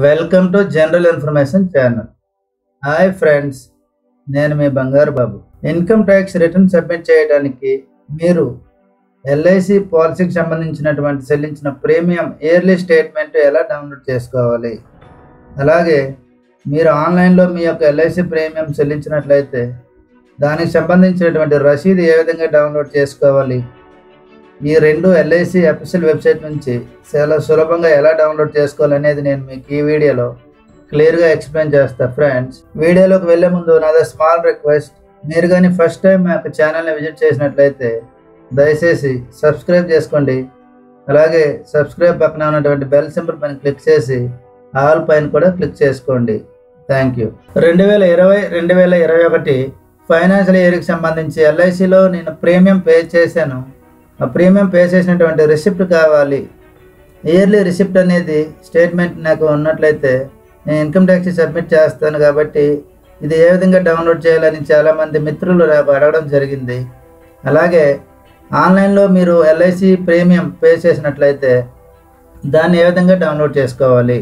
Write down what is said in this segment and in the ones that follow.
Welcome to general information channel. Hi friends, నేను మీ బంగారు బాబు. Income tax return submit చేయడానికి మీరు ఎల్ఐసి పాలసీకి సంబంధించినటువంటి చెల్లించిన ప్రీమియం ఇయర్లీ స్టేట్మెంట్ ఎలా డౌన్లోడ్ చేసుకోవాలి, అలాగే మీరు ఆన్లైన్లో మీ యొక్క ఎల్ఐసి ప్రీమియం చెల్లించినట్లయితే దానికి సంబంధించినటువంటి రసీదు ఏ విధంగా డౌన్లోడ్ చేసుకోవాలి, ఈ రెండు ఎల్ఐసి అఫీషియల్ వెబ్సైట్ నుంచి చాలా సులభంగా ఎలా డౌన్లోడ్ చేసుకోవాలనేది నేను మీకు ఈ వీడియోలో క్లియర్గా ఎక్స్ప్లెయిన్ చేస్తాను. ఫ్రెండ్స్, వీడియోలోకి వెళ్ళే ముందు నాది స్మాల్ రిక్వెస్ట్, మీరు కానీ ఫస్ట్ టైం మా యొక్క ఛానల్ని విజిట్ చేసినట్లయితే దయచేసి సబ్స్క్రైబ్ చేసుకోండి. అలాగే సబ్స్క్రైబ్ పక్కన ఉన్నటువంటి బెల్ సింబల్ పైన క్లిక్ చేసి ఆల్ పైన కూడా క్లిక్ చేసుకోండి. Thank you. 2020-2021 ఫైనాన్షియల్ ఇయర్కి సంబంధించి ఎల్ఐసిలో నేను ప్రీమియం పే చేశాను. ఆ ప్రీమియం పే చేసినటువంటి రిసిప్ట్ కావాలి. ఇయర్లీ రిసిప్ట్ అనేది స్టేట్మెంట్ నాకు ఉన్నట్లయితే నేను ఇన్కమ్ ట్యాక్స్ సబ్మిట్ చేస్తాను. కాబట్టి ఇది ఏ విధంగా డౌన్లోడ్ చేయాలని చాలామంది మిత్రులు నాకు అడగడం జరిగింది. అలాగే ఆన్లైన్లో మీరు ఎల్ఐసి ప్రీమియం పే చేసినట్లయితే దాన్ని ఏ విధంగా డౌన్లోడ్ చేసుకోవాలి,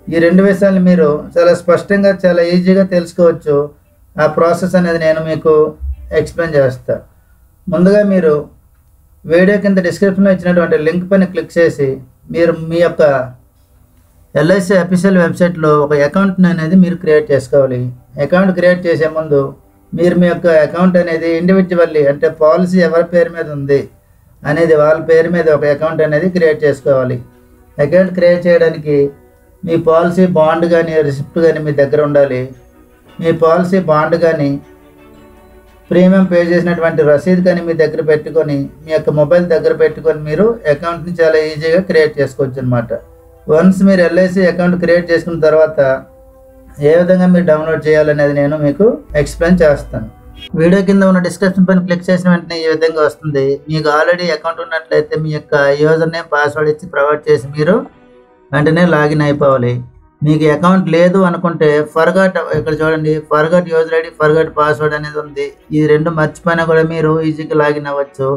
ఈ రెండు విషయాలు మీరు చాలా స్పష్టంగా చాలా ఈజీగా తెలుసుకోవచ్చు. ఆ ప్రాసెస్ అనేది నేను మీకు ఎక్స్ప్లెయిన్ చేస్తాను. ముందుగా మీరు వీడియో కింద డిస్క్రిప్షన్లో ఇచ్చినటువంటి లింక్ పైన క్లిక్ చేసి మీరు మీ యొక్క ఎల్ఐసి అఫీషియల్ వెబ్సైట్లో ఒక అకౌంట్ని అనేది మీరు క్రియేట్ చేసుకోవాలి. అకౌంట్ క్రియేట్ చేసే ముందు మీరు మీ యొక్క అకౌంట్ అనేది ఇండివిజువల్లీ, అంటే పాలసీ ఎవరి పేరు మీద ఉంది అనేది వాళ్ళ పేరు మీద ఒక అకౌంట్ అనేది క్రియేట్ చేసుకోవాలి. అకౌంట్ క్రియేట్ చేయడానికి మీ పాలసీ బాండ్ కానీ రిసిప్ట్ కానీ మీ దగ్గర ఉండాలి. మీ పాలసీ బాండ్ కానీ ప్రీమియం పే చేసినటువంటి రసీదు కానీ మీ దగ్గర పెట్టుకొని మీ యొక్క మొబైల్ దగ్గర పెట్టుకొని మీరు అకౌంట్ని చాలా ఈజీగా క్రియేట్ చేసుకోవచ్చు అనమాట. వన్స్ మీరు ఎల్ఐసి అకౌంట్ క్రియేట్ చేసుకున్న తర్వాత ఏ విధంగా మీరు డౌన్లోడ్ చేయాలనేది నేను మీకు ఎక్స్ప్లెయిన్ చేస్తాను. వీడియో కింద ఉన్న డిస్క్రిప్షన్ పైన క్లిక్ చేసిన వెంటనే ఈ విధంగా వస్తుంది. మీకు ఆల్రెడీ అకౌంట్ ఉన్నట్లయితే మీ యొక్క యూజర్ నేమ్ పాస్వర్డ్ ఇచ్చి ప్రొవైడ్ చేసి మీరు వెంటనే లాగిన్ అయిపోవాలి. మీకు అకౌంట్ లేదు అనుకుంటే ఫర్గాట్, ఇక్కడ చూడండి forgot user ID, forgot password అనేది ఉంది. ఈ రెండు మర్చిపోయినా కూడా మీరు ఈజీగా లాగిన్ అవ్వచ్చు.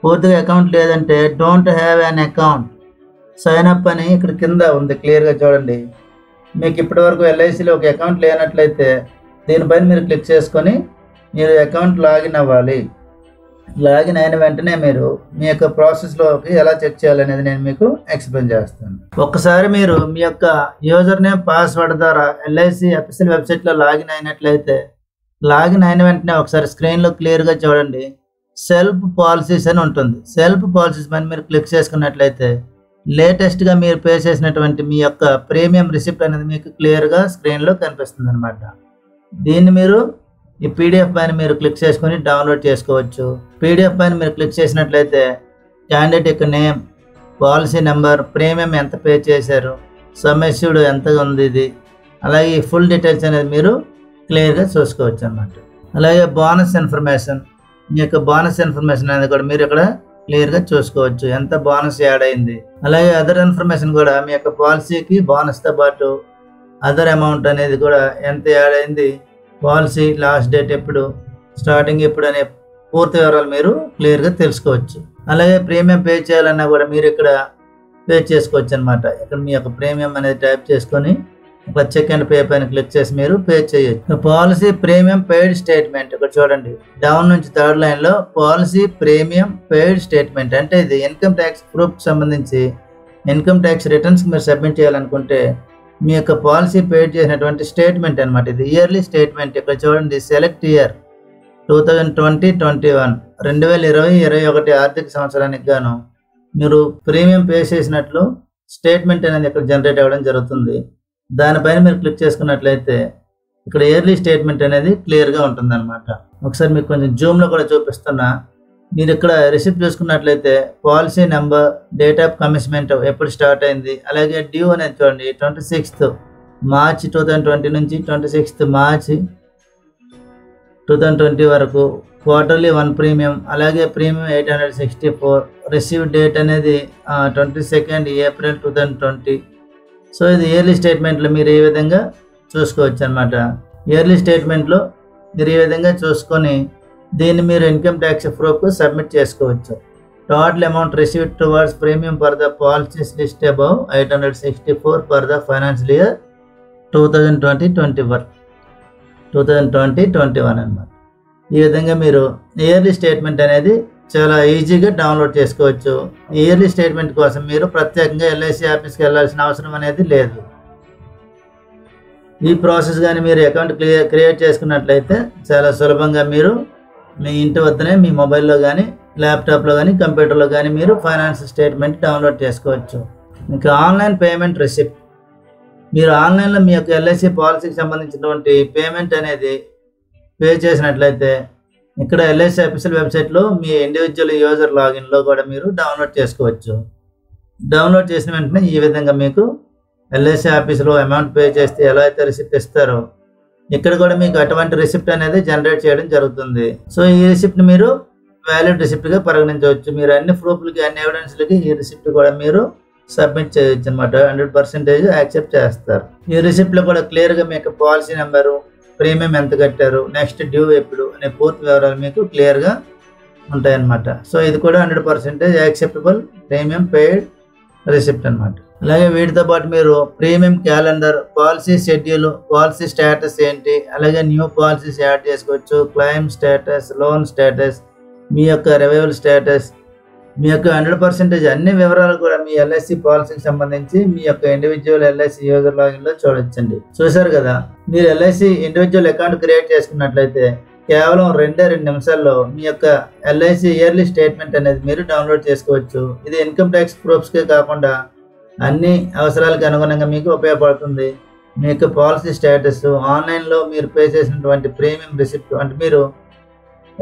పూర్తిగా అకౌంట్ లేదంటే don't have an account sign up అని ఇక్కడ కింద ఉంది, క్లియర్గా చూడండి. మీకు ఇప్పటివరకు ఎల్ఐసిలో ఒక అకౌంట్ లేనట్లయితే దీనిపైన మీరు క్లిక్ చేసుకొని మీరు అకౌంట్ లాగిన్ అవ్వాలి. లాగిన్ అయిన వెంటనే మీరు మీ యొక్క ప్రాసెస్లోకి ఎలా చెక్ చేయాలనేది నేను మీకు ఎక్స్ప్లెయిన్ చేస్తాను. ఒక్కసారి మీరు మీ యొక్క యూజర్ నేమ్ పాస్వర్డ్ ద్వారా ఎల్ఐసి అఫీషియల్ వెబ్సైట్లో లాగిన్ అయినట్లయితే లాగిన్ అయిన వెంటనే ఒకసారి స్క్రీన్లో క్లియర్గా చూడండి, సెల్ఫ్ పాలసీస్ అని ఉంటుంది. సెల్ఫ్ పాలసీస్ పైన మీరు క్లిక్ చేసుకున్నట్లయితే లేటెస్ట్గా మీరు పే చేసినటువంటి మీ యొక్క ప్రీమియం రిసిప్ట్ అనేది మీకు క్లియర్గా స్క్రీన్లో కనిపిస్తుంది అనమాట. దీన్ని మీరు ఈ పీడిఎఫ్ పైన మీరు క్లిక్ చేసుకొని డౌన్లోడ్ చేసుకోవచ్చు. పీడిఎఫ్ పైన మీరు క్లిక్ చేసినట్లయితే క్యాండిడేట్ యొక్క నేమ్, పాలసీ నెంబర్, ప్రీమియం ఎంత పే చేశారు, సమ్మెస్యూడ్ ఎంత ఉంది, ఇది అలాగే ఈ ఫుల్ డీటెయిల్స్ అనేది మీరు క్లియర్గా చూసుకోవచ్చు అన్నమాట. అలాగే బోనస్ ఇన్ఫర్మేషన్, మీ యొక్క బోనస్ ఇన్ఫర్మేషన్ అనేది కూడా మీరు ఇక్కడ క్లియర్గా చూసుకోవచ్చు, ఎంత బోనస్ యాడ్ అయింది. అలాగే అదర్ ఇన్ఫర్మేషన్ కూడా మీ యొక్క పాలసీకి బోనస్తో పాటు అదర్ అమౌంట్ అనేది కూడా ఎంత యాడ్ అయింది, పాలసీ లాస్ట్ డేట్ ఎప్పుడు, స్టార్టింగ్ ఎప్పుడు అనే పూర్తి వివరాలు మీరు క్లియర్గా తెలుసుకోవచ్చు. అలాగే ప్రీమియం పే చేయాలన్నా కూడా మీరు ఇక్కడ పే చేసుకోవచ్చు అనమాట. ఇక్కడ మీ యొక్క ప్రీమియం అనేది టైప్ చేసుకొని ఒక చెక్ అండ్ పే పైన క్లిక్ చేసి మీరు పే చేయొచ్చు. పాలసీ ప్రీమియం పెయిడ్ స్టేట్మెంట్, ఇక్కడ చూడండి డౌన్ నుంచి థర్డ్ లైన్లో పాలసీ ప్రీమియం పెయిడ్ స్టేట్మెంట్ అంటే ఇది ఇన్కమ్ ట్యాక్స్ ప్రూఫ్కి సంబంధించి ఇన్కమ్ ట్యాక్స్ రిటర్న్స్కి మీరు సబ్మిట్ చేయాలనుకుంటే మీ యొక్క పాలసీ పేడ్ చేసినటువంటి స్టేట్మెంట్ అనమాట. ఇది ఇయర్లీ స్టేట్మెంట్. ఇక్కడ చూడండి సెలెక్ట్ ఇయర్ 2020-21 2020-21 ఆర్థిక సంవత్సరానికి గాను మీరు ప్రీమియం పే చేసినట్లు స్టేట్మెంట్ అనేది ఇక్కడ జనరేట్ అవ్వడం జరుగుతుంది. దానిపైన మీరు క్లిక్ చేసుకున్నట్లయితే ఇక్కడ ఇయర్లీ స్టేట్మెంట్ అనేది క్లియర్గా ఉంటుంది అనమాట. ఒకసారి మీకు కొంచెం జూమ్లో కూడా చూపిస్తున్నా. మీరు ఇక్కడ రిసిప్ట్ చూసుకున్నట్లయితే policy number, date of commitment ఎప్పుడు స్టార్ట్ అయింది, అలాగే డ్యూ అనేది చూడండి 26th మార్చ్ 2020 నుంచి 26th మార్చ్ 2020 వరకు, క్వార్టర్లీ 1 ప్రీమియం, అలాగే ప్రీమియం 864, రిసీవ్ డేట్ అనేది 22nd ఏప్రిల్ 2020. సో ఇది ఇయర్లీ స్టేట్మెంట్లో మీరు ఏ విధంగా చూసుకోవచ్చు అనమాట. ఇయర్లీ స్టేట్మెంట్లో మీరు ఈ విధంగా చూసుకొని దీన్ని మీరు ఇన్కమ్ ట్యాక్స్ ప్రూఫ్కు సబ్మిట్ చేసుకోవచ్చు. Total amount received towards premium for the policies list above 864 for the financial year 2020-21 అన్నమాట. ఈ విధంగా మీరు ఇయర్లీ స్టేట్మెంట్ అనేది చాలా ఈజీగా డౌన్లోడ్ చేసుకోవచ్చు. ఇయర్లీ స్టేట్మెంట్ కోసం మీరు ప్రత్యేకంగా ఎల్ఐసి ఆఫీస్కి వెళ్ళాల్సిన అవసరం అనేది లేదు. ఈ ప్రాసెస్ కానీ మీరు అకౌంట్ క్రియేట్ చేసుకున్నట్లయితే చాలా సులభంగా మీరు మీ ఇంటి వద్దనే మీ మొబైల్లో కానీ ల్యాప్టాప్లో కానీ కంప్యూటర్లో కానీ మీరు ఫైనాన్స్ స్టేట్మెంట్ డౌన్లోడ్ చేసుకోవచ్చు. ఇంకా ఆన్లైన్ పేమెంట్ రిసిప్ట్, మీరు ఆన్లైన్లో మీ యొక్క ఎల్ఐసి పాలసీకి సంబంధించినటువంటి పేమెంట్ అనేది పే చేసినట్లయితే ఇక్కడ ఎల్ఐసి అఫీషియల్ వెబ్సైట్లో మీ ఇండివిజువల్ యూజర్ లాగిన్లో కూడా మీరు డౌన్లోడ్ చేసుకోవచ్చు. డౌన్లోడ్ చేసిన వెంటనే ఈ విధంగా మీకు ఎల్ఐసి ఆఫీస్లో అమౌంట్ పే చేస్తే ఎలా అయితే రిసిప్ట్ ఇస్తారో ఇక్కడ కూడా మీకు అటువంటి రిసిప్ట్ అనేది జనరేట్ చేయడం జరుగుతుంది. సో ఈ రిసిప్ట్ని మీరు వ్యాలిడ్ రిసిప్ట్గా పరిగణించవచ్చు. మీరు అన్ని ప్రూఫ్లకి అన్ని ఎవిడెన్స్లకి ఈ రిసిప్ట్ కూడా మీరు సబ్మిట్ చేయొచ్చు అనమాట. 100% యాక్సెప్ట్ చేస్తారు. ఈ రిసిప్ట్లో కూడా క్లియర్గా మీకు పాలసీ నెంబరు, ప్రీమియం ఎంత కట్టారు, నెక్స్ట్ డ్యూ ఎప్పుడు అనే పూర్తి వివరాలు మీకు క్లియర్గా ఉంటాయన్నమాట. సో ఇది కూడా 100% యాక్సెప్టబుల్ ప్రీమియం పెయిడ్ రిసిప్ట్ అనమాట. అలాగే వీటితో పాటు మీరు premium calendar, policy schedule, policy status ఏంటి, అలాగే న్యూ పాలసీస్ యాడ్ చేసుకోవచ్చు, క్లెయిమ్ స్టేటస్, లోన్ స్టేటస్, మీ యొక్క రివైవల్ స్టేటస్, మీ యొక్క 100% అన్ని వివరాలు కూడా మీ ఎల్ఐసి పాలసీకి సంబంధించి మీ యొక్క ఇండివిజువల్ ఎల్ఐసి యూజర్ లాగిన్లో చూడొచ్చండి. చూసారు కదా, మీరు ఎల్ఐసి ఇండివిజువల్ అకౌంట్ క్రియేట్ చేసుకున్నట్లయితే కేవలం 2 నిమిషాల్లో మీ యొక్క ఎల్ఐసి ఇయర్లీ స్టేట్మెంట్ అనేది మీరు డౌన్లోడ్ చేసుకోవచ్చు. ఇది ఇన్కమ్ ట్యాక్స్ ప్రూఫ్స్కే కాకుండా అన్ని అవసరాలకు అనుగుణంగా మీకు ఉపయోగపడుతుంది. మీ యొక్క పాలసీ స్టేటస్, ఆన్లైన్లో మీరు పే చేసినటువంటి ప్రీమియం రిసిప్ట్, అంటే మీరు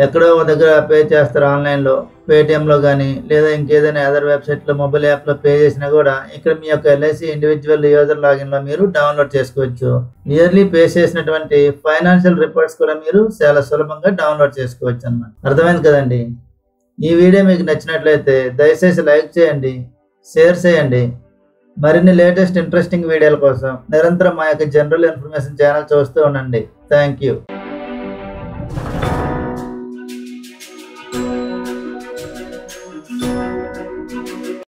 ఎక్కడో దగ్గర పే చేస్తారు ఆన్లైన్లో, పేటిఎంలో కానీ లేదా ఇంకేదైనా అదర్ వెబ్సైట్లో మొబైల్ యాప్లో పే చేసినా కూడా ఇక్కడ మీ యొక్క ఎల్ఐసి ఇండివిజువల్ యూజర్ లాగిన్లో మీరు డౌన్లోడ్ చేసుకోవచ్చు. ఇయర్లీ పే చేసినటువంటి ఫైనాన్షియల్ రిపోర్ట్స్ కూడా మీరు చాలా సులభంగా డౌన్లోడ్ చేసుకోవచ్చు అన్నమాట. అర్థమైంది కదండి. ఈ వీడియో మీకు నచ్చినట్లయితే దయచేసి లైక్ చేయండి, షేర్ చేయండి. మరిన్ని లేటెస్ట్ ఇంట్రెస్టింగ్ వీడియోల కోసం నిరంతరం మా యొక్క జనరల్ ఇన్ఫర్మేషన్ ఛానల్ చూస్తూ ఉండండి. Thank you.